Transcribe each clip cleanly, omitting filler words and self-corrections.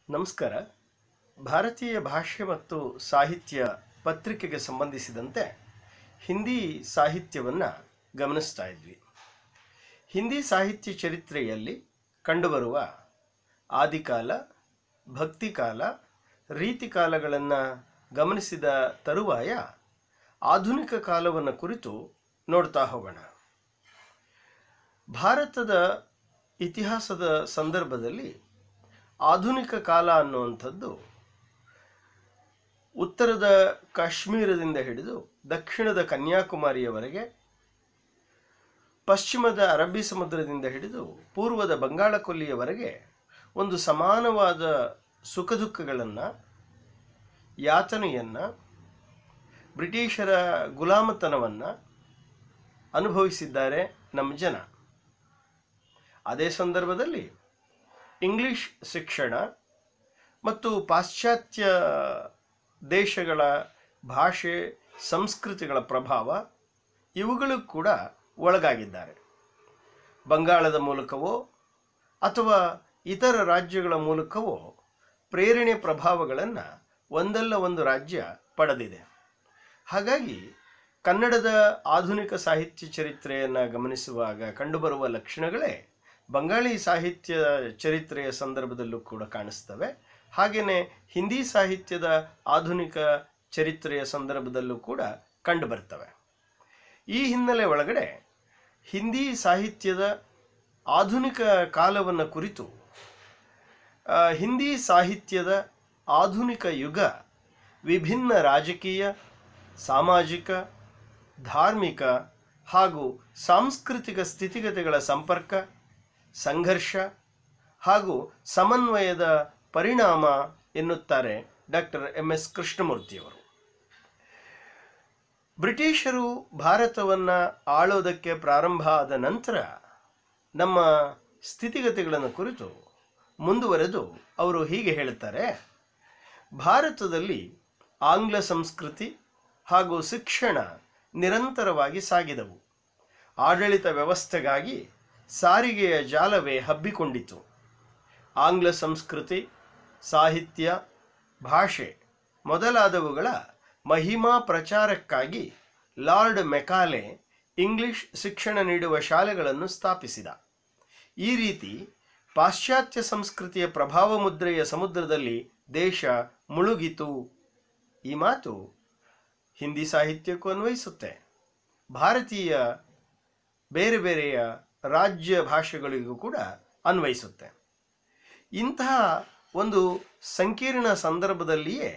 ನಮಸ್ಕಾರ. ಭಾರತೀಯ ಭಾಷೆ ಮತ್ತು ಸಾಹಿತ್ಯ ಪತ್ರಿಕೆಗೆ ಸಂಬಂಧಿಸಿದಂತೆ ಹಿಂದಿ ಸಾಹಿತ್ಯವನ್ನು ಗಮನಿಸ್ತಾ ಇದ್ವಿ. ಹಿಂದಿ ಸಾಹಿತ್ಯ ಚರಿತ್ರೆಯಲ್ಲಿ ಕಂಡುಬರುವ ಆದಿಕಾಲ, ಭಕ್ತಿಕಾಲ, ರೀತಿಕಾಲಗಳನ್ನು ಗಮನಿಸಿದ ತರುವಾಯ ಆಧುನಿಕ ಕಾಲವನ್ನು ಕುರಿತು ನೋಡ್ತಾ ಹೋಗೋಣ. ಭಾರತದ ಇತಿಹಾಸದ ಸಂದರ್ಭದಲ್ಲಿ ಆಧುನಿಕ ಕಾಲ ಅನ್ನುವಂಥದ್ದು ಉತ್ತರದ ಕಾಶ್ಮೀರದಿಂದ ಹಿಡಿದು ದಕ್ಷಿಣದ ಕನ್ಯಾಕುಮಾರಿಯವರೆಗೆ, ಪಶ್ಚಿಮದ ಅರಬ್ಬಿ ಸಮುದ್ರದಿಂದ ಹಿಡಿದು ಪೂರ್ವದ ಬಂಗಾಳ ಕೊಲ್ಲಿಯವರೆಗೆ ಒಂದು ಸಮಾನವಾದ ಸುಖ ದುಃಖಗಳನ್ನು, ಯಾತನೆಯನ್ನು, ಬ್ರಿಟಿಷರ ಗುಲಾಮತನವನ್ನು ಅನುಭವಿಸಿದ್ದಾರೆ ನಮ್ಮ ಜನ. ಅದೇ ಸಂದರ್ಭದಲ್ಲಿ ಇಂಗ್ಲಿಷ್ ಶಿಕ್ಷಣ ಮತ್ತು ಪಾಶ್ಚಾತ್ಯ ದೇಶಗಳ ಭಾಷೆ, ಸಂಸ್ಕೃತಿಗಳ ಪ್ರಭಾವ ಇವುಗಳು ಕೂಡ ಒಳಗಾಗಿದ್ದಾರೆ. ಬಂಗಾಳದ ಮೂಲಕವೋ ಅಥವಾ ಇತರ ರಾಜ್ಯಗಳ ಮೂಲಕವೋ ಪ್ರೇರಣೆ ಪ್ರಭಾವಗಳನ್ನು ಒಂದಲ್ಲ ಒಂದು ರಾಜ್ಯ ಪಡೆದಿದೆ. ಹಾಗಾಗಿ ಕನ್ನಡದ ಆಧುನಿಕ ಸಾಹಿತ್ಯ ಚರಿತ್ರೆಯನ್ನು ಗಮನಿಸುವಾಗ ಕಂಡುಬರುವ ಲಕ್ಷಣಗಳೇ ಬಂಗಾಳಿ ಸಾಹಿತ್ಯ ಚರಿತ್ರೆಯ ಸಂದರ್ಭದಲ್ಲೂ ಕೂಡ ಕಾಣಿಸ್ತವೆ. ಹಾಗೆಯೇ ಹಿಂದಿ ಸಾಹಿತ್ಯದ ಆಧುನಿಕ ಚರಿತ್ರೆಯ ಸಂದರ್ಭದಲ್ಲೂ ಕೂಡ ಕಂಡುಬರ್ತವೆ. ಈ ಹಿನ್ನೆಲೆ ಒಳಗಡೆ ಹಿಂದಿ ಸಾಹಿತ್ಯದ ಆಧುನಿಕ ಕಾಲವನ್ನು ಕುರಿತು, ಹಿಂದಿ ಸಾಹಿತ್ಯದ ಆಧುನಿಕ ಯುಗ ವಿಭಿನ್ನ ರಾಜಕೀಯ, ಸಾಮಾಜಿಕ, ಧಾರ್ಮಿಕ ಹಾಗೂ ಸಾಂಸ್ಕೃತಿಕ ಸ್ಥಿತಿಗತಿಗಳ ಸಂಪರ್ಕ, ಸಂಘರ್ಷ ಹಾಗೂ ಸಮನ್ವಯದ ಪರಿಣಾಮ ಎನ್ನುತ್ತಾರೆ ಡಾಕ್ಟರ್ MS ಕೃಷ್ಣಮೂರ್ತಿಯವರು. ಬ್ರಿಟಿಷರು ಭಾರತವನ್ನು ಆಳೋದಕ್ಕೆ ಪ್ರಾರಂಭ ಆದ ನಂತರ ನಮ್ಮ ಸ್ಥಿತಿಗತಿಗಳನ್ನು ಕುರಿತು ಮುಂದುವರೆದು ಅವರು ಹೀಗೆ ಹೇಳುತ್ತಾರೆ: ಭಾರತದಲ್ಲಿ ಆಂಗ್ಲ ಸಂಸ್ಕೃತಿ ಹಾಗೂ ಶಿಕ್ಷಣ ನಿರಂತರವಾಗಿ ಸಾಗಿದವು. ಆಡಳಿತ ವ್ಯವಸ್ಥೆಗಾಗಿ ಸಾರಿಗೆಯ ಜಾಲವೇ ಹಬ್ಬಿಕೊಂಡಿತು. ಆಂಗ್ಲ ಸಂಸ್ಕೃತಿ, ಸಾಹಿತ್ಯ, ಭಾಷೆ ಮೊದಲಾದವುಗಳ ಮಹಿಮಾ ಪ್ರಚಾರಕ್ಕಾಗಿ ಲಾರ್ಡ್ ಮೆಕಾಲೆ ಇಂಗ್ಲಿಷ್ ಶಿಕ್ಷಣ ನೀಡುವ ಶಾಲೆಗಳನ್ನು ಸ್ಥಾಪಿಸಿದ. ಈ ರೀತಿ ಪಾಶ್ಚಾತ್ಯ ಸಂಸ್ಕೃತಿಯ ಪ್ರಭಾವ ಮುದ್ರೆಯ ಸಮುದ್ರದಲ್ಲಿ ದೇಶ ಮುಳುಗಿತು. ಈ ಮಾತು ಹಿಂದಿ ಸಾಹಿತ್ಯಕ್ಕೂ ಅನ್ವಯಿಸುತ್ತೆ, ಭಾರತೀಯ ಬೇರೆ ಬೇರೆಯ ರಾಜ್ಯ ಭಾಷೆಗಳಿಗೂ ಕೂಡ ಅನ್ವಯಿಸುತ್ತೆ. ಇಂತಹ ಒಂದು ಸಂಕೀರ್ಣ ಸಂದರ್ಭದಲ್ಲಿಯೇ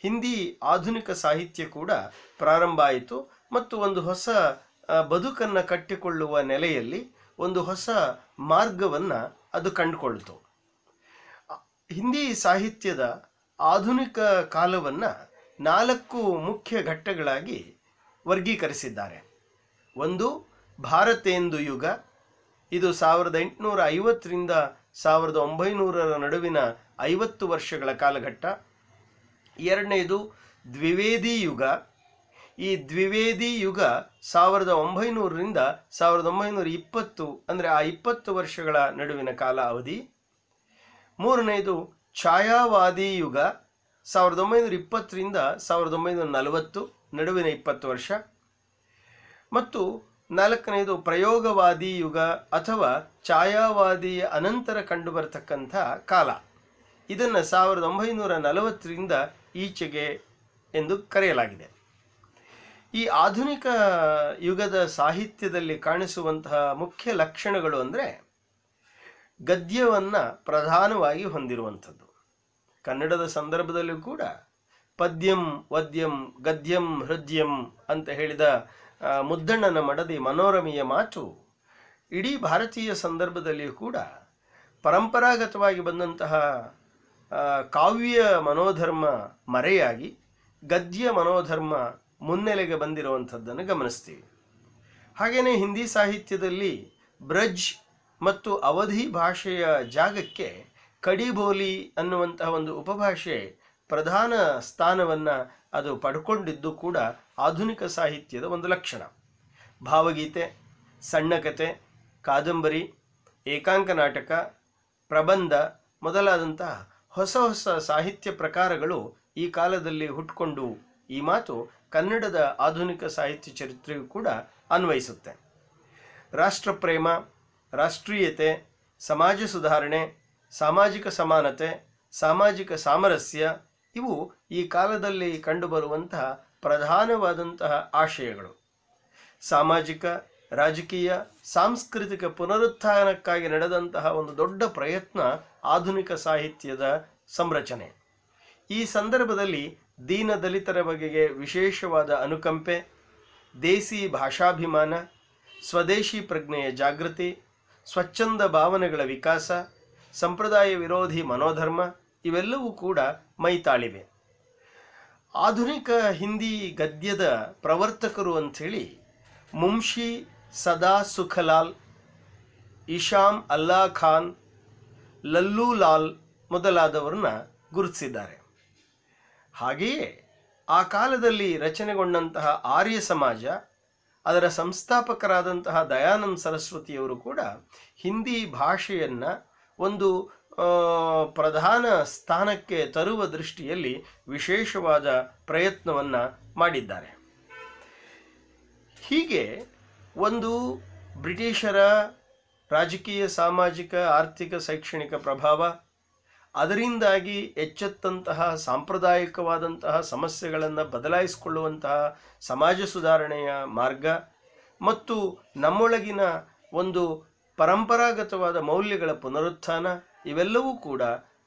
ಹಿಂದಿ ಆಧುನಿಕ ಸಾಹಿತ್ಯ ಕೂಡ ಪ್ರಾರಂಭ ಆಯಿತು ಮತ್ತು ಒಂದು ಹೊಸ ಬದುಕನ್ನು ಕಟ್ಟಿಕೊಳ್ಳುವ ನೆಲೆಯಲ್ಲಿ ಒಂದು ಹೊಸ ಮಾರ್ಗವನ್ನು ಅದು ಕಂಡುಕೊಳ್ತು. ಹಿಂದಿ ಸಾಹಿತ್ಯದ ಆಧುನಿಕ ಕಾಲವನ್ನು 4 ಮುಖ್ಯ ಘಟ್ಟಗಳಾಗಿ ವರ್ಗೀಕರಿಸಿದ್ದಾರೆ. ಒಂದು ಭಾರತೇಂದು ಯುಗ, ಇದು 1850ರಿಂದ 1900 ನಡುವಿನ 50 ವರ್ಷಗಳ ಕಾಲಘಟ್ಟ. ಎರಡನೇದು ದ್ವಿವೇದಿ ಯುಗ. ಈ ದ್ವಿವೇದಿ ಯುಗ 1900ರಿಂದ 1920 ಅಂದರೆ ಆ 20 ವರ್ಷಗಳ ನಡುವಿನ ಕಾಲ ಅವಧಿ. ಮೂರನೇದು ಛಾಯಾವಾದಿ ಯುಗ, 1920ರಿಂದ 1940 ನಡುವಿನ 20 ವರ್ಷ. ಮತ್ತು ನಾಲ್ಕನೇದು ಪ್ರಯೋಗವಾದಿ ಯುಗ ಅಥವಾ ಛಾಯಾವಾದಿಯ ಅನಂತರ ಕಂಡುಬರತಕ್ಕಂಥ ಕಾಲ. ಇದನ್ನು 1940ರಿಂದ ಈಚೆಗೆ ಎಂದು ಕರೆಯಲಾಗಿದೆ. ಈ ಆಧುನಿಕ ಯುಗದ ಸಾಹಿತ್ಯದಲ್ಲಿ ಕಾಣಿಸುವಂತಹ ಮುಖ್ಯ ಲಕ್ಷಣಗಳು ಅಂದರೆ ಗದ್ಯವನ್ನು ಪ್ರಧಾನವಾಗಿ ಹೊಂದಿರುವಂಥದ್ದು. ಕನ್ನಡದ ಸಂದರ್ಭದಲ್ಲೂ ಕೂಡ ಪದ್ಯಂ, ವದ್ಯಂ, ಗದ್ಯಂ, ಹೃದ್ಯಂ ಅಂತ ಹೇಳಿದ ಮುದ್ದಣ್ಣನ ಮಡದಿ ಮನೋರಮೆಯ ಮಾತು ಇಡೀ ಭಾರತೀಯ ಸಂದರ್ಭದಲ್ಲಿಯೂ ಕೂಡ ಪರಂಪರಾಗತವಾಗಿ ಬಂದಂತಹ ಕಾವ್ಯ ಮನೋಧರ್ಮ ಮರೆಯಾಗಿ ಗದ್ಯ ಮನೋಧರ್ಮ ಮುನ್ನೆಲೆಗೆ ಬಂದಿರುವಂಥದ್ದನ್ನು ಗಮನಿಸ್ತೀವಿ. ಹಾಗೆಯೇ ಹಿಂದಿ ಸಾಹಿತ್ಯದಲ್ಲಿ ಬ್ರಜ್ ಮತ್ತು ಅವಧಿ ಭಾಷೆಯ ಜಾಗಕ್ಕೆ ಕಡಿಬೋಲಿ ಅನ್ನುವಂತಹ ಒಂದು ಉಪಭಾಷೆ ಪ್ರಧಾನ ಸ್ಥಾನವನ್ನು ಅದು ಪಡ್ಕೊಂಡಿದ್ದು ಕೂಡ ಆಧುನಿಕ ಸಾಹಿತ್ಯದ ಒಂದು ಲಕ್ಷಣ. ಭಾವಗೀತೆ, ಸಣ್ಣ ಕತೆ, ಕಾದಂಬರಿ, ಏಕಾಂಕ ನಾಟಕ, ಪ್ರಬಂಧ ಮೊದಲಾದಂತಹ ಹೊಸ ಹೊಸ ಸಾಹಿತ್ಯ ಪ್ರಕಾರಗಳು ಈ ಕಾಲದಲ್ಲಿ ಹುಟ್ಕೊಂಡು ಈ ಮಾತು ಕನ್ನಡದ ಆಧುನಿಕ ಸಾಹಿತ್ಯ ಚರಿತ್ರೆಯೂ ಕೂಡ ಅನ್ವಯಿಸುತ್ತೆ. ರಾಷ್ಟ್ರಪ್ರೇಮ, ರಾಷ್ಟ್ರೀಯತೆ, ಸಮಾಜ ಸುಧಾರಣೆ, ಸಾಮಾಜಿಕ ಸಮಾನತೆ, ಸಾಮಾಜಿಕ ಸಾಮರಸ್ಯ ಇವು ಈ ಕಾಲದಲ್ಲಿ ಕಂಡುಬರುವಂತಹ ಪ್ರಧಾನವಾದಂತಹ ಆಶಯಗಳು. ಸಾಮಾಜಿಕ, ರಾಜಕೀಯ, ಸಾಂಸ್ಕೃತಿಕ ಪುನರುತ್ಥಾನಕ್ಕಾಗಿ ನಡೆದಂತಹ ಒಂದು ದೊಡ್ಡ ಪ್ರಯತ್ನ ಆಧುನಿಕ ಸಾಹಿತ್ಯದ ಸಂರಚನೆ. ಈ ಸಂದರ್ಭದಲ್ಲಿ ದೀನ ದಲಿತರ ಬಗೆಗೆ ವಿಶೇಷವಾದ ಅನುಕಂಪೆ, ದೇಸಿ ಭಾಷಾಭಿಮಾನ, ಸ್ವದೇಶಿ ಪ್ರಜ್ಞೆಯ ಜಾಗೃತಿ, ಸ್ವಚ್ಛಂದ ಭಾವನೆಗಳ ವಿಕಾಸ, ಸಂಪ್ರದಾಯ ವಿರೋಧಿ ಮನೋಧರ್ಮ ಇವೆಲ್ಲವೂ ಕೂಡ ಮೈತಾಳಿವೆ. ಆಧುನಿಕ ಹಿಂದಿ ಗದ್ಯದ ಪ್ರವರ್ತಕರು ಅಂಥೇಳಿ ಮುನ್ಷಿ ಸದಾ ಸುಖಲಾಲ್, ಇಶಾಮ್ ಅಲ್ಲಾ ಖಾನ್, ಲಲ್ಲೂ ಲಾಲ್ ಮೊದಲಾದವರನ್ನ ಗುರುತಿಸಿದ್ದಾರೆ. ಹಾಗೆಯೇ ಆ ಕಾಲದಲ್ಲಿ ರಚನೆಗೊಂಡಂತಹ ಆರ್ಯ ಸಮಾಜ, ಅದರ ಸಂಸ್ಥಾಪಕರಾದಂತಹ ದಯಾನಂದ ಸರಸ್ವತಿಯವರು ಕೂಡ ಹಿಂದಿ ಭಾಷೆಯನ್ನು ಒಂದು ಪ್ರಧಾನ ಸ್ಥಾನಕ್ಕೆ ತರುವ ದೃಷ್ಟಿಯಲ್ಲಿ ವಿಶೇಷವಾದ ಪ್ರಯತ್ನವನ್ನು ಮಾಡಿದ್ದಾರೆ. ಹೀಗೆ ಒಂದು ಬ್ರಿಟಿಷರ ರಾಜಕೀಯ, ಸಾಮಾಜಿಕ, ಆರ್ಥಿಕ, ಶೈಕ್ಷಣಿಕ ಪ್ರಭಾವ, ಅದರಿಂದಾಗಿ ಎಚ್ಚೆತ್ತಂತಹ ಸಾಂಪ್ರದಾಯಿಕವಾದಂತಹ ಸಮಸ್ಯೆಗಳನ್ನು ಬದಲಾಯಿಸಿಕೊಳ್ಳುವಂತಹ ಸಮಾಜ ಸುಧಾರಣೆಯ ಮಾರ್ಗ ಮತ್ತು ನಮ್ಮೊಳಗಿನ ಒಂದು ಪರಂಪರಾಗತವಾದ ಮೌಲ್ಯಗಳ ಪುನರುತ್ಥಾನ ಇವೆಲ್ಲವೂ ಕೂಡ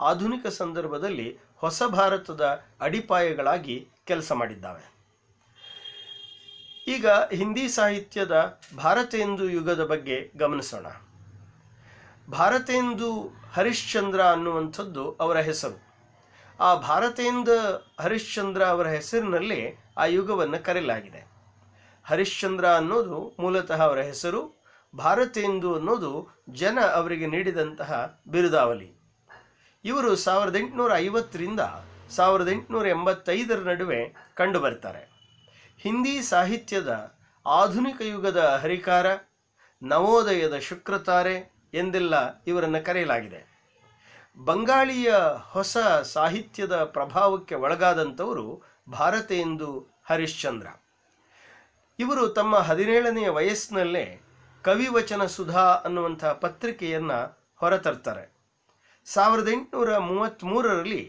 ಆಧುನಿಕ ಸಂದರ್ಭದಲ್ಲಿ ಹೊಸ ಭಾರತದ ಅಡಿಪಾಯಗಳಾಗಿ ಕೆಲಸ ಮಾಡಿದ್ದಾವೆ. ಈಗ ಹಿಂದಿ ಸಾಹಿತ್ಯದ ಭಾರತೇಂದು ಯುಗದ ಬಗ್ಗೆ ಗಮನಿಸೋಣ. ಭಾರತೇಂದು ಹರಿಶ್ಚಂದ್ರ ಅನ್ನುವಂಥದ್ದು ಅವರ ಹೆಸರು. ಆ ಭಾರತೇಂದು ಹರಿಶ್ಚಂದ್ರ ಅವರ ಹೆಸರಿನಲ್ಲಿ ಆ ಯುಗವನ್ನು ಕರೆಯಲಾಗಿದೆ. ಹರಿಶ್ಚಂದ್ರ ಅನ್ನೋದು ಮೂಲತಃ ಅವರ ಹೆಸರು, ಭಾರತೇಂದು ಅನ್ನೋದು ಜನ ಅವರಿಗೆ ನೀಡಿದಂತಹ ಬಿರುದಾವಲಿ. ಇವರು 1850ರಿಂದ 1885 ನಡುವೆ ಕಂಡುಬರ್ತಾರೆ. ಹಿಂದಿ ಸಾಹಿತ್ಯದ ಆಧುನಿಕ ಯುಗದ ಹರಿಕಾರ, ನವೋದಯದ ಶುಕ್ರತಾರೆ ಎಂದೆಲ್ಲ ಇವರನ್ನು ಕರೆಯಲಾಗಿದೆ. ಬಂಗಾಳಿಯ ಹೊಸ ಸಾಹಿತ್ಯದ ಪ್ರಭಾವಕ್ಕೆ ಒಳಗಾದಂಥವರು ಭಾರತೇಂದು ಹರಿಶ್ಚಂದ್ರ. ಇವರು ತಮ್ಮ 17ನೆಯ ವಯಸ್ಸಿನಲ್ಲೇ ಕವಿವಚನ ಸುಧಾ ಅನ್ನುವಂಥ ಪತ್ರಿಕೆಯನ್ನು ಹೊರತರ್ತಾರೆ. 1833ರಲ್ಲಿ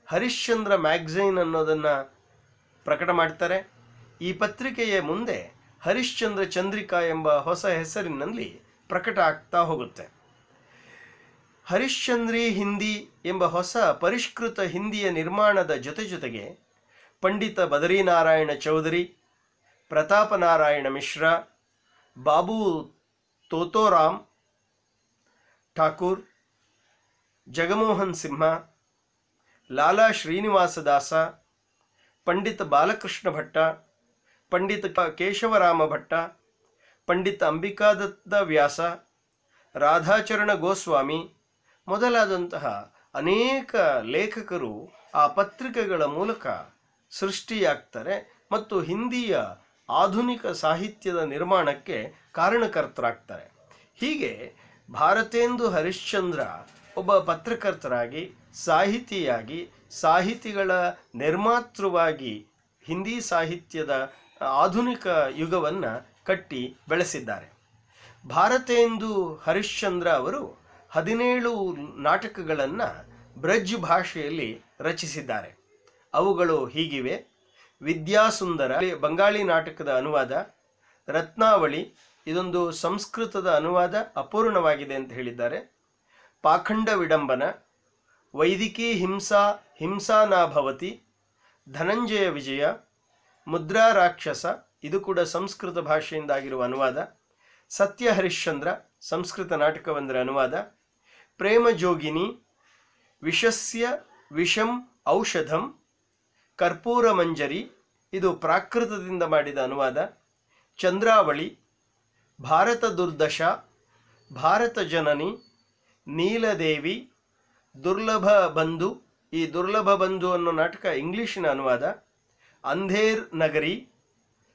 ಹರಿಶ್ಚಂದ್ರ ಮ್ಯಾಗಝೈನ್ ಅನ್ನೋದನ್ನು ಪ್ರಕಟ ಮಾಡ್ತಾರೆ. ಈ ಪತ್ರಿಕೆಯ ಮುಂದೆ ಹರಿಶ್ಚಂದ್ರ ಚಂದ್ರಿಕಾ ಎಂಬ ಹೊಸ ಹೆಸರಿನಲ್ಲಿ ಪ್ರಕಟ ಆಗ್ತಾ ಹೋಗುತ್ತೆ. ಹರಿಶ್ಚಂದ್ರಿ ಹಿಂದಿ ಎಂಬ ಹೊಸ ಪರಿಷ್ಕೃತ ಹಿಂದಿಯ ನಿರ್ಮಾಣದ ಜೊತೆಗೆ ಪಂಡಿತ ಬದರಿನಾರಾಯಣ ಚೌಧರಿ, ಪ್ರತಾಪನಾರಾಯಣ ಮಿಶ್ರಾ, ಬಾಬು ತೋತೋರಾಮ್ ಠಾಕೂರ್, ಜಗಮೋಹನ್ ಸಿಂಹ, ಲಾಲಾ ಶ್ರೀನಿವಾಸದಾಸ, ಪಂಡಿತ ಬಾಲಕೃಷ್ಣ ಭಟ್ಟ, ಪಂಡಿತ ಕೇಶವರಾಮ ಭಟ್ಟ, ಪಂಡಿತ ಅಂಬಿಕಾದತ್ತ ವ್ಯಾಸ, ರಾಧಾಚರಣ ಗೋಸ್ವಾಮಿ ಮೊದಲಾದಂತಹ ಅನೇಕ ಲೇಖಕರು ಆ ಪತ್ರಿಕೆಗಳ ಮೂಲಕ ಸೃಷ್ಟಿಯಾಗ್ತಾರೆ ಮತ್ತು ಹಿಂದಿಯ ಆಧುನಿಕ ಸಾಹಿತ್ಯದ ನಿರ್ಮಾಣಕ್ಕೆ ಕಾರಣಕರ್ತರಾಗ್ತಾರೆ. ಹೀಗೆ ಭಾರತೇಂದು ಹರಿಶ್ಚಂದ್ರ ಒಬ್ಬ ಪತ್ರಕರ್ತರಾಗಿ, ಸಾಹಿತಿಯಾಗಿ, ಸಾಹಿತಿಗಳ ನಿರ್ಮಾತೃವಾಗಿ ಹಿಂದಿ ಸಾಹಿತ್ಯದ ಆಧುನಿಕ ಯುಗವನ್ನು ಕಟ್ಟಿ ಬೆಳೆಸಿದ್ದಾರೆ. ಭಾರತೇಂದು ಹರಿಶ್ಚಂದ್ರ ಅವರು 17 ನಾಟಕಗಳನ್ನು ಬ್ರಜ್ ಭಾಷೆಯಲ್ಲಿ ರಚಿಸಿದ್ದಾರೆ. ಅವುಗಳು ಹೀಗಿವೆ: ವಿದ್ಯಾಸುಂದರ ಬಂಗಾಳಿ ನಾಟಕದ ಅನುವಾದ, ರತ್ನಾವಳಿ ಇದೊಂದು ಸಂಸ್ಕೃತದ ಅನುವಾದ ಅಪೂರ್ಣವಾಗಿದೆ ಅಂತ ಹೇಳಿದ್ದಾರೆ, ಪಾಖಂಡ ವಿಡಂಬನ, ವೈದಿಕಿ ಹಿಂಸಾ ನಾಭವತಿ, ಧನಂಜಯ ವಿಜಯ, ಮುದ್ರಾ ರಾಕ್ಷಸ ಇದು ಕೂಡ ಸಂಸ್ಕೃತ ಭಾಷೆಯಿಂದಾಗಿರುವ ಅನುವಾದ, ಸತ್ಯ ಹರಿಶ್ಚಂದ್ರ ಸಂಸ್ಕೃತ ನಾಟಕವೊಂದರ ಅನುವಾದ, ಪ್ರೇಮ ಜೋಗಿನಿ, ವಿಷಸ್ಯ ವಿಷಂ ಔಷಧಂ, ಕರ್ಪೂರ ಮಂಜರಿ ಇದು ಪ್ರಾಕೃತದಿಂದ ಮಾಡಿದ ಅನುವಾದ, ಚಂದ್ರಾವಳಿ, ಭಾರತ ದುರ್ದಶ, ಭಾರತ ಜನನಿ, ನೀಲದೇವಿ, ದುರ್ಲಭ ಬಂಧು ಈ ದುರ್ಲಭ ಬಂಧು ಅನ್ನೋ ನಾಟಕ ಇಂಗ್ಲಿಷಿನ ಅನುವಾದ, ಅಂಧೇರ್ ನಗರಿ,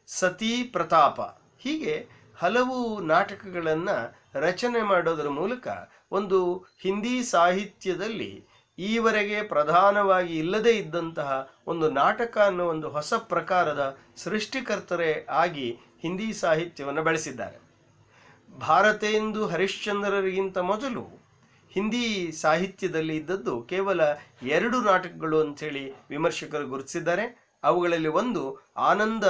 ಸತಿ ಪ್ರತಾಪ ಹೀಗೆ ಹಲವು ನಾಟಕಗಳನ್ನು ರಚನೆ ಮಾಡೋದರ ಮೂಲಕ ಒಂದು ಹಿಂದಿ ಸಾಹಿತ್ಯದಲ್ಲಿ ಈವರೆಗೆ ಪ್ರಧಾನವಾಗಿ ಇಲ್ಲದೇ ಇದ್ದಂತಹ ಒಂದು ನಾಟಕ ಅನ್ನೋ ಒಂದು ಹೊಸ ಪ್ರಕಾರದ ಸೃಷ್ಟಿಕರ್ತರೇ ಆಗಿ ಹಿಂದಿ ಸಾಹಿತ್ಯವನ್ನು ಬೆಳೆಸಿದ್ದಾರೆ. ಭಾರತೇಂದು ಹರಿಶ್ಚಂದ್ರರಿಗಿಂತ ಮೊದಲು ಹಿಂದಿ ಸಾಹಿತ್ಯದಲ್ಲಿ ಇದ್ದದ್ದು ಕೇವಲ 2 ನಾಟಕಗಳು ಅಂಥೇಳಿ ವಿಮರ್ಶಕರು ಗುರುತಿಸಿದ್ದಾರೆ. ಅವುಗಳಲ್ಲಿ ಒಂದು ಆನಂದ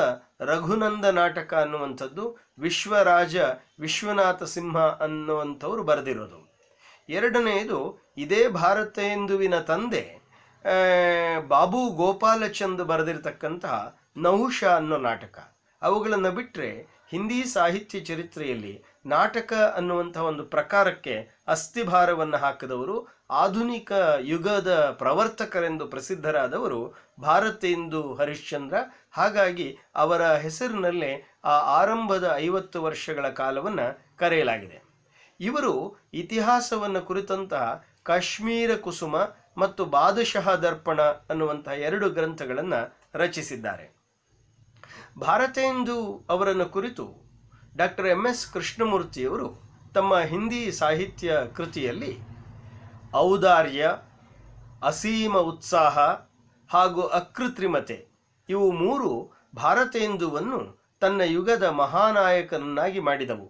ರಘುನಂದ ನಾಟಕ ಅನ್ನುವಂಥದ್ದು ವಿಶ್ವರಾಜ ವಿಶ್ವನಾಥ ಸಿಂಹ ಅನ್ನುವಂಥವ್ರು ಬರೆದಿರೋದು. ಎರಡನೆಯದು ಇದೇ ಭಾರತೇಂದುವಿನ ತಂದೆ ಬಾಬು ಗೋಪಾಲಚಂದ್ ಬರೆದಿರತಕ್ಕಂತಹ ನಹುಷ ಅನ್ನೋ ನಾಟಕ. ಅವುಗಳನ್ನು ಬಿಟ್ಟರೆ ಹಿಂದಿ ಸಾಹಿತ್ಯ ಚರಿತ್ರೆಯಲ್ಲಿ ನಾಟಕ ಅನ್ನುವಂತಹ ಒಂದು ಪ್ರಕಾರಕ್ಕೆ ಅಸ್ಥಿಭಾರವನ್ನು ಹಾಕಿದವರು, ಆಧುನಿಕ ಯುಗದ ಪ್ರವರ್ತಕರೆಂದು ಪ್ರಸಿದ್ಧರಾದವರು ಭಾರತೇಂದು ಹರಿಶ್ಚಂದ್ರ. ಹಾಗಾಗಿ ಅವರ ಹೆಸರಿನಲ್ಲೇ ಆ ಆರಂಭದ 50 ವರ್ಷಗಳ ಕಾಲವನ್ನು ಕರೆಯಲಾಗಿದೆ. ಇವರು ಇತಿಹಾಸವನ್ನು ಕುರಿತಂತಹ ಕಾಶ್ಮೀರ ಕುಸುಮ ಮತ್ತು ಬಾದಶಃ ದರ್ಪಣ ಅನ್ನುವಂತಹ 2 ಗ್ರಂಥಗಳನ್ನು ರಚಿಸಿದ್ದಾರೆ. ಭಾರತೇಂದು ಅವರನ್ನು ಕುರಿತು ಡಾಕ್ಟರ್ ಎಂ.ಎಸ್. ಕೃಷ್ಣಮೂರ್ತಿಯವರು ತಮ್ಮ ಹಿಂದಿ ಸಾಹಿತ್ಯ ಕೃತಿಯಲ್ಲಿ ಔದಾರ್ಯ, ಅಸೀಮ ಉತ್ಸಾಹ ಹಾಗೂ ಅಕೃತ್ರಿಮತೆ ಇವು 3 ಭಾರತೇಂದುವನ್ನು ತನ್ನ ಯುಗದ ಮಹಾನಾಯಕನನ್ನಾಗಿ ಮಾಡಿದವು.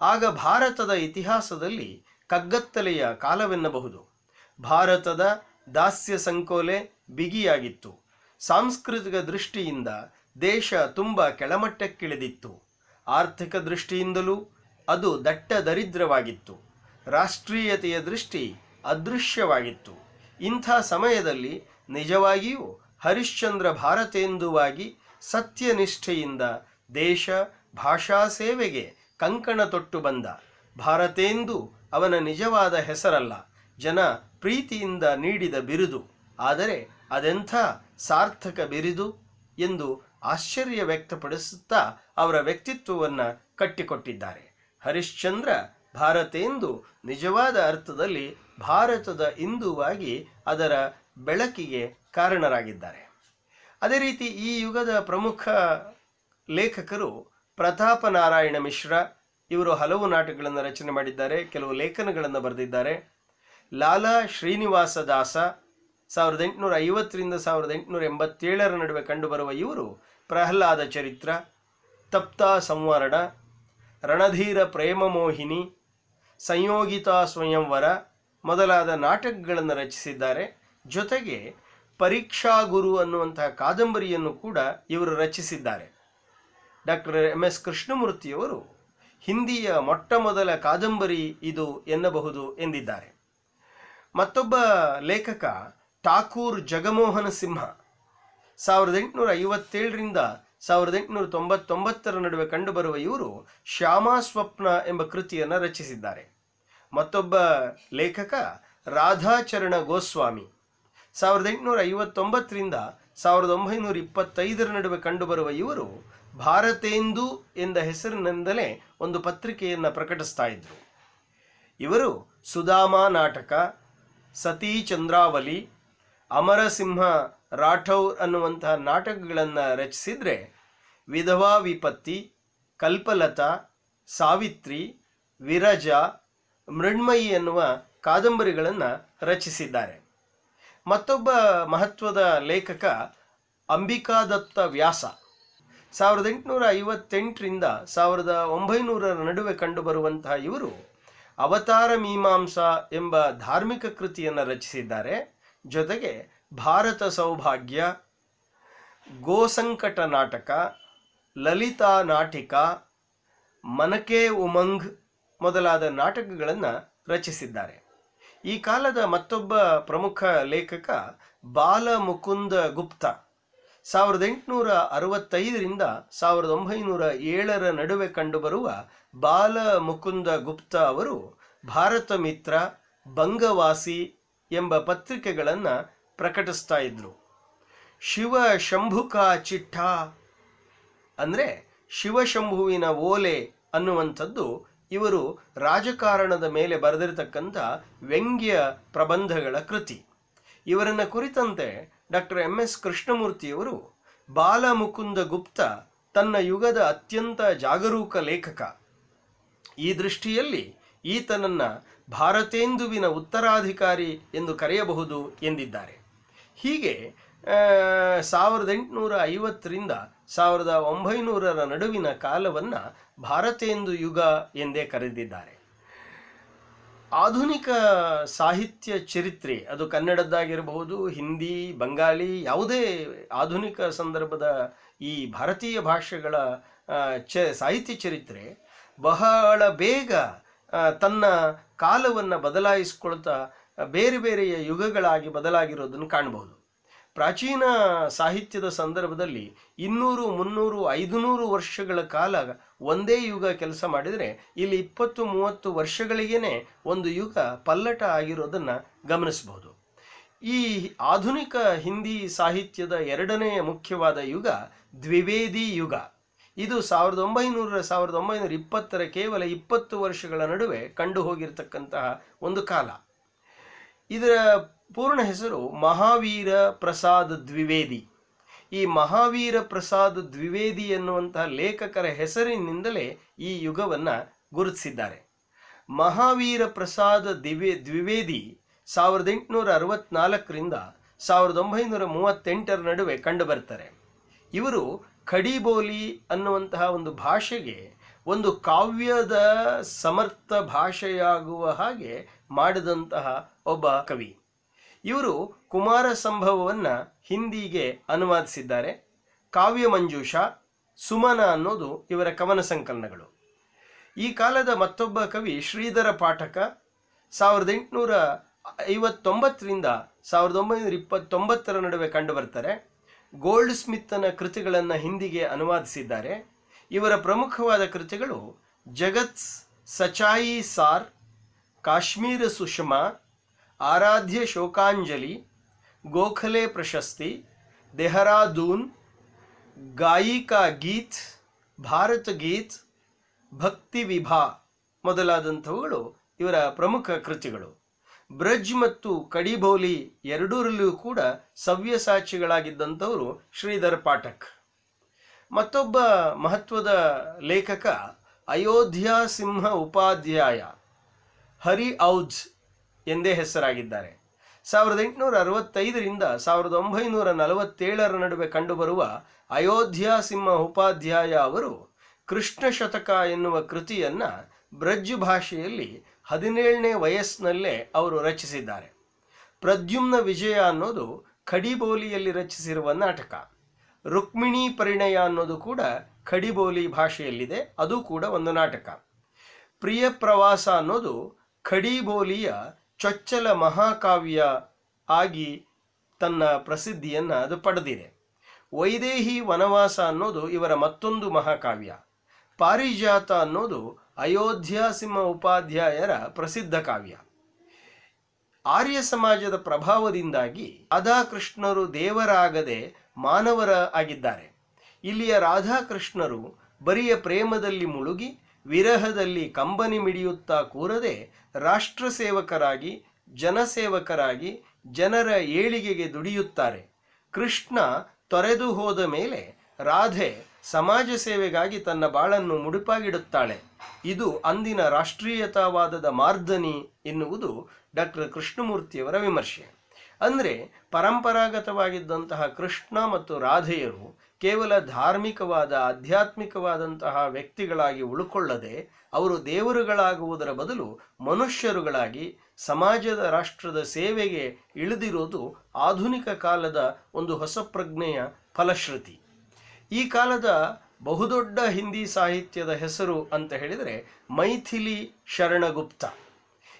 ಆಗ ಭಾರತದ ಇತಿಹಾಸದಲ್ಲಿ ಕಗ್ಗತ್ತಲೆಯ ಕಾಲವೆನ್ನಬಹುದು. ಭಾರತದ ದಾಸ್ಯ ಸಂಕೋಲೆ ಬಿಗಿಯಾಗಿತ್ತು. ಸಾಂಸ್ಕೃತಿಕ ದೃಷ್ಟಿಯಿಂದ ದೇಶ ತುಂಬ ಕೆಳಮಟ್ಟಕ್ಕಿಳಿದಿತ್ತು. ಆರ್ಥಿಕ ದೃಷ್ಟಿಯಿಂದಲೂ ಅದು ದಟ್ಟ ದರಿದ್ರವಾಗಿತ್ತು. ರಾಷ್ಟ್ರೀಯತೆಯ ದೃಷ್ಟಿ ಅದೃಶ್ಯವಾಗಿತ್ತು. ಇಂಥ ಸಮಯದಲ್ಲಿ ನಿಜವಾಗಿಯೂ ಹರಿಶ್ಚಂದ್ರ ಭಾರತೇಂದುವಾಗಿ ಸತ್ಯನಿಷ್ಠೆಯಿಂದ ದೇಶ ಭಾಷಾ ಸೇವೆಗೆ ಕಂಕಣ ತೊಟ್ಟು ಬಂದ. ಭಾರತೇಂದು ಅವನ ನಿಜವಾದ ಹೆಸರಲ್ಲ, ಜನ ಪ್ರೀತಿಯಿಂದ ನೀಡಿದ ಬಿರುದು. ಆದರೆ ಅದೆಂಥ ಸಾರ್ಥಕ ಬಿರುದು ಎಂದು ಆಶ್ಚರ್ಯ ವ್ಯಕ್ತಪಡಿಸುತ್ತಾ ಅವರ ವ್ಯಕ್ತಿತ್ವವನ್ನು ಕಟ್ಟಿಕೊಟ್ಟಿದ್ದಾರೆ. ಹರಿಶ್ಚಂದ್ರ ಭಾರತೇಂದು ನಿಜವಾದ ಅರ್ಥದಲ್ಲಿ ಭಾರತದ ಇಂದುವಾಗಿ ಅದರ ಬೆಳಕಿಗೆ ಕಾರಣರಾಗಿದ್ದಾರೆ. ಅದೇ ರೀತಿ ಈ ಯುಗದ ಪ್ರಮುಖ ಲೇಖಕರು ಪ್ರತಾಪ ನಾರಾಯಣ ಮಿಶ್ರ. ಇವರು ಹಲವು ನಾಟಕಗಳನ್ನು ರಚನೆ ಮಾಡಿದ್ದಾರೆ, ಕೆಲವು ಲೇಖನಗಳನ್ನು ಬರೆದಿದ್ದಾರೆ. ಲಾಲಾ ಶ್ರೀನಿವಾಸ ದಾಸ 1850ರಿಂದ 1887 ನಡುವೆ ಕಂಡುಬರುವ ಇವರು ಪ್ರಹ್ಲಾದ ಚರಿತ್ರ, ತಪ್ತಾ ಸಂವರಣ, ರಣಧೀರ ಪ್ರೇಮ ಮೋಹಿನಿ, ಸಂಯೋಗಿತಾ ಸ್ವಯಂವರ ಮೊದಲಾದ ನಾಟಕಗಳನ್ನು ರಚಿಸಿದ್ದಾರೆ. ಜೊತೆಗೆ ಪರೀಕ್ಷಾ ಗುರು ಅನ್ನುವಂತಹ ಕಾದಂಬರಿಯನ್ನು ಕೂಡ ಇವರು ರಚಿಸಿದ್ದಾರೆ. Doctor M S. ಕೃಷ್ಣಮೂರ್ತಿಯವರು ಹಿಂದಿಯ ಮೊಟ್ಟ ಮೊದಲ ಕಾದಂಬರಿ ಇದು ಎನ್ನಬಹುದು ಎಂದಿದ್ದಾರೆ. ಮತ್ತೊಬ್ಬ ಲೇಖಕ ಠಾಕೂರ್ ಜಗಮೋಹನ ಸಿಂಹ 1857ರಿಂದ 1899 ನಡುವೆ ಕಂಡುಬರುವ ಇವರು ಶ್ಯಾಮ ಸ್ವಪ್ನ ಎಂಬ ಕೃತಿಯನ್ನು ರಚಿಸಿದ್ದಾರೆ. ಮತ್ತೊಬ್ಬ ಲೇಖಕ ರಾಧಾಚರಣ ಗೋಸ್ವಾಮಿ 1859ರಿಂದ 1925 ನಡುವೆ ಕಂಡುಬರುವ ಇವರು ಭಾರತೇಂದು ಎಂದ ಹೆಸರಿನಿಂದಲೇ ಒಂದು ಪತ್ರಿಕೆಯನ್ನು ಪ್ರಕಟಿಸ್ತಾ ಇದ್ದರು. ಇವರು ಸುಧಾಮ ನಾಟಕ, ಸತೀ ಚಂದ್ರಾವಲಿ, ಅಮರಸಿಂಹ ರಾಠೌರ್ ಅನ್ನುವಂತಹ ನಾಟಕಗಳನ್ನು ರಚಿಸಿದರೆ, ವಿಧವಾ ವಿಪತ್ತಿ, ಕಲ್ಪಲತಾ, ಸಾವಿತ್ರಿ, ವಿರಜ, ಮೃಣ್ಮಯಿ ಎನ್ನುವ ಕಾದಂಬರಿಗಳನ್ನು ರಚಿಸಿದ್ದಾರೆ. ಮತ್ತೊಬ್ಬ ಮಹತ್ವದ ಲೇಖಕ ಅಂಬಿಕಾದತ್ತ ವ್ಯಾಸ 1858ರಿಂದ 1900 ನಡುವೆ ಕಂಡುಬರುವಂತಹ ಇವರು ಅವತಾರ ಮೀಮಾಂಸಾ ಎಂಬ ಧಾರ್ಮಿಕ ಕೃತಿಯನ್ನು ರಚಿಸಿದ್ದಾರೆ. ಜೊತೆಗೆ ಭಾರತ ಸೌಭಾಗ್ಯ, ಗೋಸಂಕಟ ನಾಟಕ, ಲಲಿತಾ ನಾಟಿಕ, ಮನಕೆ ಉಮಂಗ್ ಮೊದಲಾದ ನಾಟಕಗಳನ್ನು ರಚಿಸಿದ್ದಾರೆ. ಈ ಕಾಲದ ಮತ್ತೊಬ್ಬ ಪ್ರಮುಖ ಲೇಖಕ ಬಾಲ ಮುಕುಂದ ಗುಪ್ತ 1865ರಿಂದ 1907 ನಡುವೆ ಕಂಡುಬರುವ ಬಾಲ ಮುಕುಂದ ಗುಪ್ತ ಅವರು ಭಾರತ ಮಿತ್ರ, ಬಂಗವಾಸಿ ಎಂಬ ಪತ್ರಿಕೆಗಳನ್ನು ಪ್ರಕಟಿಸ್ತಾ ಇದ್ರು. ಶಿವ ಶಂಭುಕ ಚಿಟ್ಟ ಅಂದರೆ ಶಿವಶಂಭುವಿನ ಓಲೆ ಅನ್ನುವಂಥದ್ದು ಇವರು ರಾಜಕಾರಣದ ಮೇಲೆ ಬರೆದಿರತಕ್ಕಂಥ ವ್ಯಂಗ್ಯ ಪ್ರಬಂಧಗಳ ಕೃತಿ. ಇವರನ್ನು ಕುರಿತಂತೆ ಡಾಕ್ಟರ್ ಎಂ.ಎಸ್. ಕೃಷ್ಣಮೂರ್ತಿಯವರು ಬಾಲ ಮುಕುಂದ ಗುಪ್ತ ತನ್ನ ಯುಗದ ಅತ್ಯಂತ ಜಾಗರೂಕ ಲೇಖಕ. ಈ ದೃಷ್ಟಿಯಲ್ಲಿ ಈತನನ್ನು ಭಾರತೇಂದುವಿನ ಉತ್ತರಾಧಿಕಾರಿ ಎಂದು ಕರೆಯಬಹುದು ಎಂದಿದ್ದಾರೆ. ಹೀಗೆ 1850ರಿಂದ 1900ರ ನಡುವಿನ ಕಾಲವನ್ನು ಭಾರತೇಂದು ಯುಗ ಎಂದೇ ಕರೆದಿದ್ದಾರೆ. ಆಧುನಿಕ ಸಾಹಿತ್ಯ ಚರಿತ್ರೆ, ಅದು ಕನ್ನಡದ್ದಾಗಿರಬಹುದು, ಹಿಂದಿ, ಬಂಗಾಳಿ, ಯಾವುದೇ ಆಧುನಿಕ ಸಂದರ್ಭದ ಈ ಭಾರತೀಯ ಭಾಷೆಗಳ ಸಾಹಿತ್ಯ ಚರಿತ್ರೆ ಬಹಳ ಬೇಗ ತನ್ನ ಕಾಲವನ್ನು ಬದಲಾಯಿಸಿಕೊಳ್ತಾ ಬೇರೆ ಬೇರೆಯ ಯುಗಗಳಾಗಿ ಬದಲಾಗಿರೋದನ್ನು ಕಾಣಬಹುದು. ಪ್ರಾಚೀನ ಸಾಹಿತ್ಯದ ಸಂದರ್ಭದಲ್ಲಿ 200, 300, 500 ವರ್ಷಗಳ ಕಾಲ ಒಂದೇ ಯುಗ ಕೆಲಸ ಮಾಡಿದರೆ ಇಲ್ಲಿ 20-30 ವರ್ಷಗಳಿಗೇ ಒಂದು ಯುಗ ಪಲ್ಲಟ ಆಗಿರೋದನ್ನು ಗಮನಿಸಬಹುದು. ಈ ಆಧುನಿಕ ಹಿಂದಿ ಸಾಹಿತ್ಯದ ಎರಡನೆಯ ಮುಖ್ಯವಾದ ಯುಗ ದ್ವಿವೇದಿ ಯುಗ. ಇದು 1900 1920ರ ಕೇವಲ 20 ವರ್ಷಗಳ ನಡುವೆ ಕಂಡು ಹೋಗಿರತಕ್ಕಂತಹ ಒಂದು ಕಾಲ. ಇದರ ಪೂರ್ಣ ಹೆಸರು ಮಹಾವೀರ ಪ್ರಸಾದ್ ದ್ವಿವೇದಿ. ಈ ಮಹಾವೀರ ಪ್ರಸಾದ್ ದ್ವಿವೇದಿ ಎನ್ನುವಂತಹ ಲೇಖಕರ ಹೆಸರಿನಿಂದಲೇ ಈ ಯುಗವನ್ನು ಗುರುತಿಸಿದ್ದಾರೆ. ಮಹಾವೀರ ಪ್ರಸಾದ್ ದ್ವಿವೇದಿ 1864ರಿಂದ 1938ರ ನಡುವೆ ಕಂಡುಬರ್ತಾರೆ. ಇವರು ಖಡಿಬೋಲಿ ಅನ್ನುವಂತಹ ಒಂದು ಭಾಷೆಗೆ ಒಂದು ಕಾವ್ಯದ ಸಮರ್ಥ ಭಾಷೆಯಾಗುವ ಹಾಗೆ ಮಾಡಿದಂತಹ ಒಬ್ಬ ಕವಿ. ಇವರು ಕುಮಾರ ಸಂಭವವನ್ನು ಹಿಂದಿಗೆ ಅನುವಾದಿಸಿದ್ದಾರೆ. ಕಾವ್ಯ ಮಂಜೂಷ, ಸುಮನ ಅನ್ನೋದು ಇವರ ಕವನ ಸಂಕಲನಗಳು. ಈ ಕಾಲದ ಮತ್ತೊಬ್ಬ ಕವಿ ಶ್ರೀಧರ ಪಾಠಕ 1859ರಿಂದ 1929ರ ನಡುವೆ ಕಂಡುಬರ್ತಾರೆ. ಗೋಲ್ಡ್ ಸ್ಮಿತ್ತನ ಕೃತಿಗಳನ್ನು ಹಿಂದಿಗೆ ಅನುವಾದಿಸಿದ್ದಾರೆ. ಇವರ ಪ್ರಮುಖವಾದ ಕೃತಿಗಳು ಜಗತ್ ಸಚಾಯಿ ಸಾರ್, ಕಾಶ್ಮೀರ ಸುಷಮಾ, ಆರಾಧ್ಯ ಶೋಕಾಂಜಲಿ, ಗೋಖಲೆ ಪ್ರಶಸ್ತಿ, ದೆಹರಾದೂನ್, ಗಾಯಿಕಾ ಗೀತ್, ಭಾರತ ಗೀತ್, ಭಕ್ತಿ ವಿಭಾ ಮೊದಲಾದಂಥವುಗಳು ಇವರ ಪ್ರಮುಖ ಕೃತಿಗಳು. ಬ್ರಜ್ ಮತ್ತು ಕಡಿಬೋಲಿ ಎರಡರಲ್ಲೂ ಕೂಡ ಸವ್ಯಸಾಚಿಗಳಾಗಿದ್ದಂಥವರು ಶ್ರೀಧರ್ ಪಾಠಕ್. ಮತ್ತೊಬ್ಬ ಮಹತ್ವದ ಲೇಖಕ ಅಯೋಧ್ಯಾ ಸಿಂಹ ಉಪಾಧ್ಯಾಯ ಹರಿ ಔಜ್ ಎಂದೇ ಹೆಸರಾಗಿದ್ದಾರೆ. 1865ರಿಂದ 1947ರ ನಡುವೆ ಕಂಡುಬರುವ ಅಯೋಧ್ಯಾ ಸಿಂಹ ಉಪಾಧ್ಯಾಯ ಅವರು ಕೃಷ್ಣ ಶತಕ ಎನ್ನುವ ಕೃತಿಯನ್ನು ಬ್ರಜ್ ಭಾಷೆಯಲ್ಲಿ 17ನೇ ವಯಸ್ಸಿನಲ್ಲೇ ಅವರು ರಚಿಸಿದ್ದಾರೆ. ಪ್ರದ್ಯುಮ್ನ ವಿಜಯ ಅನ್ನೋದು ಖಡಿಬೋಲಿಯಲ್ಲಿ ರಚಿಸಿರುವ ನಾಟಕ. ರುಕ್ಮಿಣಿ ಪರಿಣಯ ಅನ್ನೋದು ಕೂಡ ಖಡಿಬೋಲಿ ಭಾಷೆಯಲ್ಲಿದೆ, ಅದು ಕೂಡ ಒಂದು ನಾಟಕ. ಪ್ರಿಯ ಪ್ರವಾಸ ಅನ್ನೋದು ಖಡಿಬೋಲಿಯ ಚೊಚ್ಚಲ ಮಹಾಕಾವ್ಯ ಆಗಿ ತನ್ನ ಪ್ರಸಿದ್ಧಿಯನ್ನು ಅದು ಪಡೆದಿದೆ. ವೈದೇಹಿ ವನವಾಸ ಅನ್ನೋದು ಇವರ ಮತ್ತೊಂದು ಮಹಾಕಾವ್ಯ. ಪಾರಿಜಾತ ಅನ್ನೋದು ಅಯೋಧ್ಯಾ ಸಿಂಹ ಉಪಾಧ್ಯಾಯರ ಪ್ರಸಿದ್ಧ ಕಾವ್ಯ. ಆರ್ಯ ಸಮಾಜದ ಪ್ರಭಾವದಿಂದಾಗಿ ರಾಧಾಕೃಷ್ಣರು ದೇವರಾಗದೆ ಮಾನವರ ಆಗಿದ್ದಾರೆ. ಇಲ್ಲಿಯ ರಾಧಾಕೃಷ್ಣರು ಬರಿಯ ಪ್ರೇಮದಲ್ಲಿ ಮುಳುಗಿ ವಿರಹದಲ್ಲಿ ಕಂಬನಿ ಮಿಡಿಯುತ್ತಾ ಕೂರದೆ ರಾಷ್ಟ್ರ ಸೇವಕರಾಗಿ, ಜನಸೇವಕರಾಗಿ ಜನರ ಏಳಿಗೆಗೆ ದುಡಿಯುತ್ತಾರೆ. ಕೃಷ್ಣ ತೊರೆದು ಹೋದ ಮೇಲೆ ರಾಧೆ ಸಮಾಜ ಸೇವೆಗಾಗಿ ತನ್ನ ಬಾಳನ್ನು ಮುಡುಪಾಗಿಡುತ್ತಾಳೆ. ಇದು ಅಂದಿನ ರಾಷ್ಟ್ರೀಯತಾವಾದದ ಮಾರ್ದನಿ ಎನ್ನುವುದು ಡಾಕ್ಟರ್ ಕೃಷ್ಣಮೂರ್ತಿಯವರ ವಿಮರ್ಶೆ. ಅಂದರೆ ಪರಂಪರಾಗತವಾಗಿದ್ದಂತಹ ಕೃಷ್ಣ ಮತ್ತು ರಾಧೆಯರು ಕೇವಲ ಧಾರ್ಮಿಕವಾದ, ಆಧ್ಯಾತ್ಮಿಕವಾದಂತಹ ವ್ಯಕ್ತಿಗಳಾಗಿ ಉಳ್ಕೊಳ್ಳದೆ ಅವರು ದೇವರುಗಳಾಗುವುದರ ಬದಲು ಮನುಷ್ಯರುಗಳಾಗಿ ಸಮಾಜದ, ರಾಷ್ಟ್ರದ ಸೇವೆಗೆ ಇಳಿದಿರೋದು ಆಧುನಿಕ ಕಾಲದ ಒಂದು ಹೊಸ ಪ್ರಜ್ಞೆಯ ಫಲಶ್ರುತಿ. ಈ ಕಾಲದ ಬಹುದೊಡ್ಡ ಹಿಂದಿ ಸಾಹಿತ್ಯದ ಹೆಸರು ಅಂತ ಹೇಳಿದರೆ ಮೈಥಿಲಿ ಶರಣಗುಪ್ತ.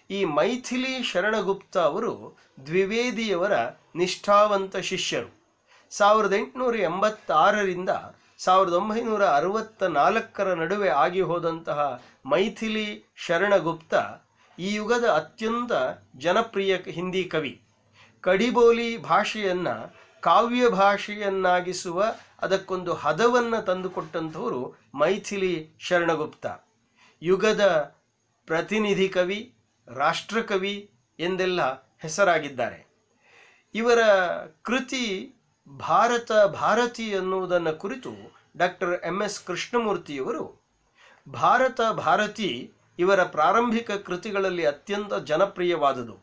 ಈ ಮೈಥಿಲಿ ಶರಣಗುಪ್ತ ಅವರು ದ್ವಿವೇದಿಯವರ ನಿಷ್ಠಾವಂತ ಶಿಷ್ಯರು. 1886ರಿಂದ 1964ರ ನಡುವೆ ಆಗಿ ಹೋದಂತಹ ಮೈಥಿಲಿ ಶರಣಗುಪ್ತ ಈ ಯುಗದ ಅತ್ಯಂತ ಜನಪ್ರಿಯ ಹಿಂದಿ ಕವಿ. ಕಡಿಬೋಲಿ ಭಾಷೆಯನ್ನು ಕಾವ್ಯ ಭಾಷೆಯನ್ನಾಗಿಸುವ ಅದಕ್ಕೊಂದು ಹದವನ್ನು ತಂದುಕೊಟ್ಟಂಥವರು ಮೈಥಿಲಿ ಶರಣಗುಪ್ತ. ಯುಗದ ಪ್ರತಿನಿಧಿ ಕವಿ, ರಾಷ್ಟ್ರಕವಿ ಎಂದೆಲ್ಲ ಹೆಸರಾಗಿದ್ದಾರೆ. ಇವರ ಕೃತಿ ಭಾರತ ಭಾರತಿ ಎನ್ನುವುದನ್ನು ಕುರಿತು ಡಾಕ್ಟರ್ MS ಕೃಷ್ಣಮೂರ್ತಿಯವರು ಭಾರತ ಭಾರತಿ ಇವರ ಪ್ರಾರಂಭಿಕ ಕೃತಿಗಳಲ್ಲಿ ಅತ್ಯಂತ ಜನಪ್ರಿಯವಾದುದು.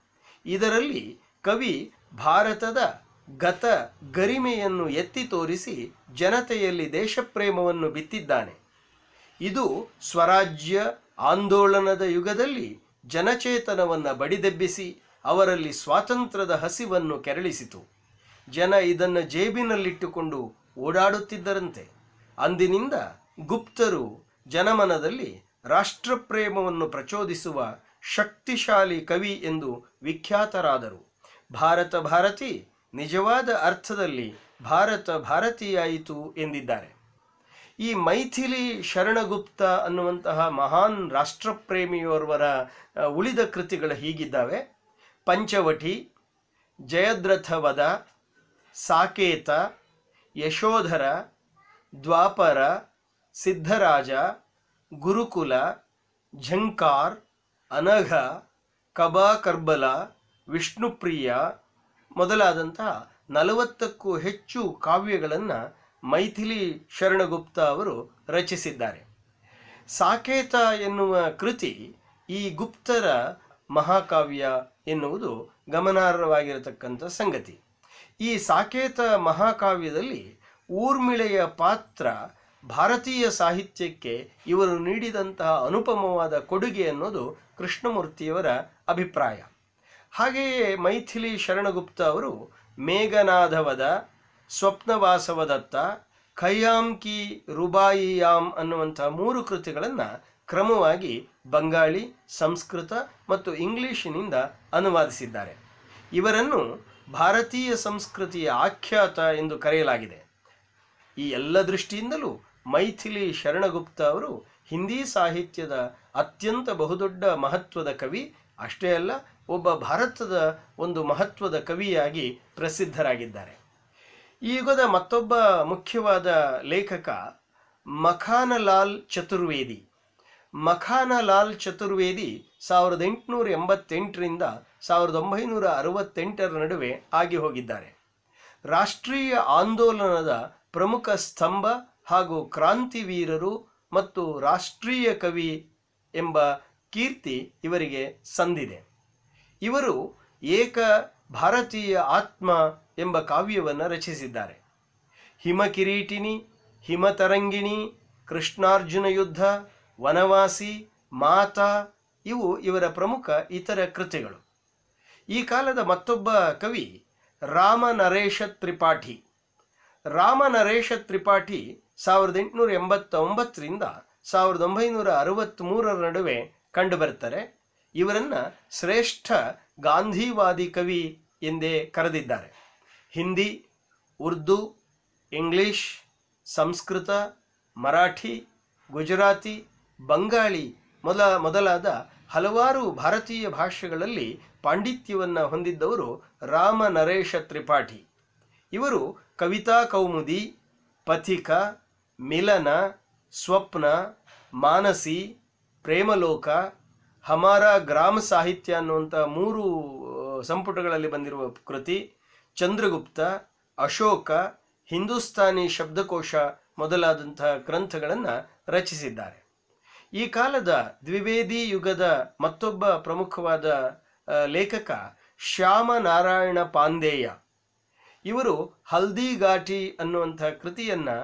ಇದರಲ್ಲಿ ಕವಿ ಭಾರತದ ಗತ ಗರಿಮೆಯನ್ನು ಎತ್ತಿ ತೋರಿಸಿ ಜನತೆಯಲ್ಲಿ ದೇಶಪ್ರೇಮವನ್ನು ಬಿತ್ತಿದ್ದಾನೆ. ಇದು ಸ್ವರಾಜ್ಯ ಆಂದೋಲನದ ಯುಗದಲ್ಲಿ ಜನಚೇತನವನ್ನು ಬಡಿದೆಬ್ಬಿಸಿ ಅವರಲ್ಲಿ ಸ್ವಾತಂತ್ರ್ಯದ ಹಸಿವನ್ನು ಕೆರಳಿಸಿತು. ಜನ ಇದನ್ನು ಜೇಬಿನಲ್ಲಿಟ್ಟುಕೊಂಡು ಓಡಾಡುತ್ತಿದ್ದರಂತೆ. ಅಂದಿನಿಂದ ಗುಪ್ತರು ಜನಮನದಲ್ಲಿ ರಾಷ್ಟ್ರಪ್ರೇಮವನ್ನು ಪ್ರಚೋದಿಸುವ ಶಕ್ತಿಶಾಲಿ ಕವಿ ಎಂದು ವಿಖ್ಯಾತರಾದರು. ಭಾರತ ಭಾರತಿ ನಿಜವಾದ ಅರ್ಥದಲ್ಲಿ ಭಾರತ ಭಾರತೀಯಾಯಿತು ಎಂದಿದ್ದಾರೆ. ಈ ಮೈಥಿಲಿ ಶರಣಗುಪ್ತ ಅನ್ನುವಂತಹ ಮಹಾನ್ ರಾಷ್ಟ್ರಪ್ರೇಮಿಯೋರ್ವರ ಉಳಿದ ಕೃತಿಗಳು ಹೀಗಿದ್ದಾವೆ: ಪಂಚವಟಿ, ಜಯದ್ರಥವಧ, ಸಾಕೇತ, ಯಶೋಧರ, ದ್ವಾಪರ, ಸಿದ್ಧರಾಜ, ಗುರುಕುಲ, ಝಂಕಾರ್, ಅನಘ, ಕಬಾ ಕರ್ಬಲ, ವಿಷ್ಣುಪ್ರಿಯ ಮೊದಲಾದಂತಹ 40ಕ್ಕೂ ಹೆಚ್ಚು ಕಾವ್ಯಗಳನ್ನು ಮೈಥಿಲಿ ಶರಣಗುಪ್ತ ಅವರು ರಚಿಸಿದ್ದಾರೆ. ಸಾಕೇತ ಎನ್ನುವ ಕೃತಿ ಈ ಗುಪ್ತರ ಮಹಾಕಾವ್ಯ ಎನ್ನುವುದು ಗಮನಾರ್ಹವಾಗಿರತಕ್ಕಂಥ ಸಂಗತಿ. ಈ ಸಾಕೇತ ಮಹಾಕಾವ್ಯದಲ್ಲಿ ಊರ್ಮಿಳೆಯ ಪಾತ್ರ ಭಾರತೀಯ ಸಾಹಿತ್ಯಕ್ಕೆ ಇವರು ನೀಡಿದಂತಹ ಅನುಪಮವಾದ ಕೊಡುಗೆ ಅನ್ನೋದು ಕೃಷ್ಣಮೂರ್ತಿಯವರ ಅಭಿಪ್ರಾಯ. ಹಾಗೆಯೇ ಮೈಥಿಲಿ ಶರಣಗುಪ್ತ ಅವರು ಮೇಘನಾದವಧ, ಸ್ವಪ್ನವಾಸವದತ್ತ, ಖಯ್ಯಾಮ್ ಕಿ ರುಬಾಯಿಯಾಮ್ ಅನ್ನುವಂಥ 3 ಕೃತಿಗಳನ್ನು ಕ್ರಮವಾಗಿ ಬಂಗಾಳಿ, ಸಂಸ್ಕೃತ ಮತ್ತು ಇಂಗ್ಲಿಷಿನಿಂದ ಅನುವಾದಿಸಿದ್ದಾರೆ. ಇವರನ್ನು ಭಾರತೀಯ ಸಂಸ್ಕೃತಿಯ ಆಖ್ಯಾತ ಎಂದು ಕರೆಯಲಾಗಿದೆ. ಈ ಎಲ್ಲ ದೃಷ್ಟಿಯಿಂದಲೂ ಮೈಥಿಲಿ ಶರಣಗುಪ್ತ ಅವರು ಹಿಂದಿ ಸಾಹಿತ್ಯದ ಅತ್ಯಂತ ಬಹುದೊಡ್ಡ ಮಹತ್ವದ ಕವಿ. ಅಷ್ಟೇ ಅಲ್ಲ, ಒಬ್ಬ ಭಾರತದ ಒಂದು ಮಹತ್ವದ ಕವಿಯಾಗಿ ಪ್ರಸಿದ್ಧರಾಗಿದ್ದಾರೆ. ಈ ಯುಗದ ಮತ್ತೊಬ್ಬ ಮುಖ್ಯವಾದ ಲೇಖಕ ಮಖಾನಲಾಲ್ ಚತುರ್ವೇದಿ. ಮಖಾನಲಾಲ್ ಚತುರ್ವೇದಿ 1888ರಿಂದ 1968ರ ನಡುವೆ ಆಗಿ ಹೋಗಿದ್ದಾರೆ. ರಾಷ್ಟ್ರೀಯ ಆಂದೋಲನದ ಪ್ರಮುಖ ಸ್ತಂಭ ಹಾಗೂ ಕ್ರಾಂತಿವೀರರು ಮತ್ತು ರಾಷ್ಟ್ರೀಯ ಕವಿ ಎಂಬ ಕೀರ್ತಿ ಇವರಿಗೆ ಸಂದಿದೆ. ಇವರು ಏಕ ಭಾರತೀಯ ಆತ್ಮ ಎಂಬ ಕಾವ್ಯವನ್ನು ರಚಿಸಿದ್ದಾರೆ. ಹಿಮಕಿರೀಟಿನಿ, ಹಿಮತರಂಗಿಣಿ, ಕೃಷ್ಣಾರ್ಜುನ ಯುದ್ಧ, ವನವಾಸಿ, ಮಾತಾ ಇವು ಇವರ ಪ್ರಮುಖ ಇತರ ಕೃತಿಗಳು. ಈ ಕಾಲದ ಮತ್ತೊಬ್ಬ ಕವಿ ರಾಮನರೇಶ ತ್ರಿಪಾಠಿ. ರಾಮನರೇಶ ತ್ರಿಪಾಠಿ 1889ರಿಂದ 1963ರ ನಡುವೆ ಕಂಡುಬರ್ತಾರೆ. ಇವರನ್ನು ಶ್ರೇಷ್ಠ ಗಾಂಧಿವಾದಿ ಕವಿ ಎಂದೇ ಕರೆದಿದ್ದಾರೆ. ಹಿಂದಿ, ಉರ್ದು, ಇಂಗ್ಲಿಷ್, ಸಂಸ್ಕೃತ, ಮರಾಠಿ, ಗುಜರಾತಿ, ಬಂಗಾಳಿ ಮೊದಲಾದ ಹಲವಾರು ಭಾರತೀಯ ಭಾಷೆಗಳಲ್ಲಿ ಪಾಂಡಿತ್ಯವನ್ನು ಹೊಂದಿದ್ದವರು ರಾಮನರೇಶ ತ್ರಿಪಾಠಿ. ಇವರು ಕವಿತಾ ಕೌಮುದಿ, ಪಥಿಕ, ಮಿಲನ, ಸ್ವಪ್ನ, ಮಾನಸಿ, ಪ್ರೇಮಲೋಕ, ಹಮಾರ ಗ್ರಾಮ ಸಾಹಿತ್ಯ ಅನ್ನುವಂಥ 3 ಸಂಪುಟಗಳಲ್ಲಿ ಬಂದಿರುವ ಕೃತಿ, ಚಂದ್ರಗುಪ್ತ, ಅಶೋಕ, ಹಿಂದೂಸ್ತಾನಿ ಶಬ್ದಕೋಶ ಮೊದಲಾದಂಥ ಗ್ರಂಥಗಳನ್ನು ರಚಿಸಿದ್ದಾರೆ. ಈ ಕಾಲದ ದ್ವಿವೇದಿ ಯುಗದ ಮತ್ತೊಬ್ಬ ಪ್ರಮುಖವಾದ ಲೇಖಕ ಶ್ಯಾಮನಾರಾಯಣ ಪಾಂದೇಯ. ಇವರು ಹಲ್ದಿ ಘಾಟಿ ಅನ್ನುವಂಥ ಕೃತಿಯನ್ನು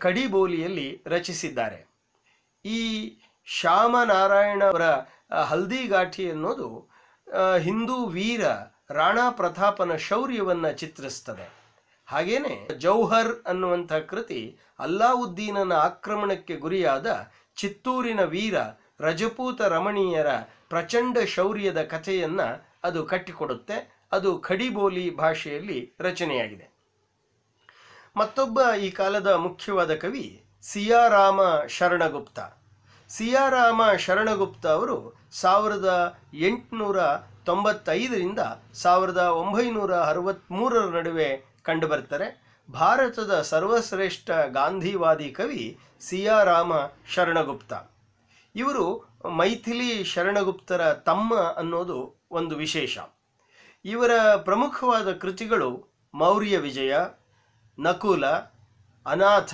ಕಡಿಬೋಲಿಯಲ್ಲಿ ರಚಿಸಿದ್ದಾರೆ. ಈ ಶ್ಯಾಮನಾರಾಯಣ ಅವರ ಹಲ್ದಿ ಘಾಟಿ ಅನ್ನೋದು ಹಿಂದೂ ವೀರ ರಾಣಾ ಪ್ರತಾಪನ ಶೌರ್ಯವನ್ನು ಚಿತ್ರಿಸ್ತದೆ. ಹಾಗೇನೆ ಜೌಹರ್ ಅನ್ನುವಂಥ ಕೃತಿ ಅಲ್ಲಾವುದ್ದೀನನ ಆಕ್ರಮಣಕ್ಕೆ ಗುರಿಯಾದ ಚಿತ್ತೂರಿನ ವೀರ ರಜಪೂತ ರಮಣೀಯರ ಪ್ರಚಂಡ ಶೌರ್ಯದ ಕಥೆಯನ್ನು ಅದು ಕಟ್ಟಿಕೊಡುತ್ತೆ. ಅದು ಖಡಿಬೋಲಿ ಭಾಷೆಯಲ್ಲಿ ರಚನೆಯಾಗಿದೆ. ಮತ್ತೊಬ್ಬ ಈ ಕಾಲದ ಮುಖ್ಯವಾದ ಕವಿ ಸಿಯಾರಾಮ ಶರಣಗುಪ್ತ. ಸಿಯಾರಾಮ ಶರಣಗುಪ್ತ ಅವರು 1895ರಿಂದ 1963ರ ನಡುವೆ ಕಂಡುಬರ್ತಾರೆ. ಭಾರತದ ಸರ್ವಶ್ರೇಷ್ಠ ಗಾಂಧಿವಾದಿ ಕವಿ ಸಿಯಾರಾಮ ಶರಣಗುಪ್ತ. ಇವರು ಮೈಥಿಲಿ ಶರಣಗುಪ್ತರ ತಮ್ಮ ಅನ್ನೋದು ಒಂದು ವಿಶೇಷ. ಇವರ ಪ್ರಮುಖವಾದ ಕೃತಿಗಳು ಮೌರ್ಯ ವಿಜಯ, ನಕುಲ, ಅನಾಥ,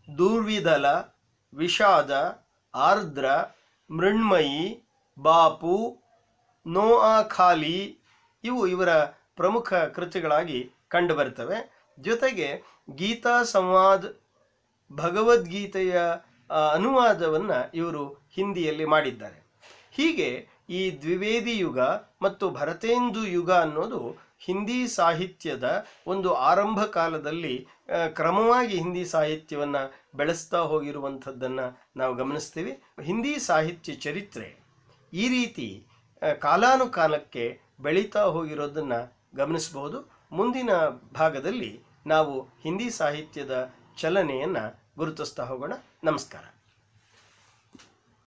ದೂರ್ವಿದಲ, ವಿಷಾದ, ಆರ್ದ್ರ, ಮೃಣ್ಮಯಿ, ಬಾಪು, ನೋ ಆ ಖಾಲಿ ಇವು ಇವರ ಪ್ರಮುಖ ಕೃತಿಗಳಾಗಿ ಕಂಡುಬರ್ತವೆ. ಜೊತೆಗೆ ಗೀತಾ ಸಂವಾದ್, ಭಗವದ್ಗೀತೆಯ ಅನುವಾದವನ್ನು ಇವರು ಹಿಂದಿಯಲ್ಲಿ ಮಾಡಿದ್ದಾರೆ. ಹೀಗೆ ಈ ದ್ವಿವೇದಿ ಯುಗ ಮತ್ತು ಭರತೇಂದು ಯುಗ ಅನ್ನೋದು ಹಿಂದಿ ಸಾಹಿತ್ಯದ ಒಂದು ಆರಂಭ ಕಾಲದಲ್ಲಿ ಕ್ರಮವಾಗಿ ಹಿಂದಿ ಸಾಹಿತ್ಯವನ್ನು ಬೆಳೆಸ್ತಾ ಹೋಗಿರುವಂಥದ್ದನ್ನು ನಾವು ಗಮನಿಸ್ತೀವಿ. ಹಿಂದಿ ಸಾಹಿತ್ಯ ಚರಿತ್ರೆ ಈ ರೀತಿ ಕಾಲಾನುಕಾಲಕ್ಕೆ ಬೆಳೀತಾ ಹೋಗಿರೋದನ್ನು ಗಮನಿಸಬಹುದು. ಮುಂದಿನ ಭಾಗದಲ್ಲಿ ನಾವು ಹಿಂದಿ ಸಾಹಿತ್ಯದ ಚಲನೆಯನ್ನು ಗುರುತಿಸ್ತಾ ಹೋಗೋಣ. ನಮಸ್ಕಾರ.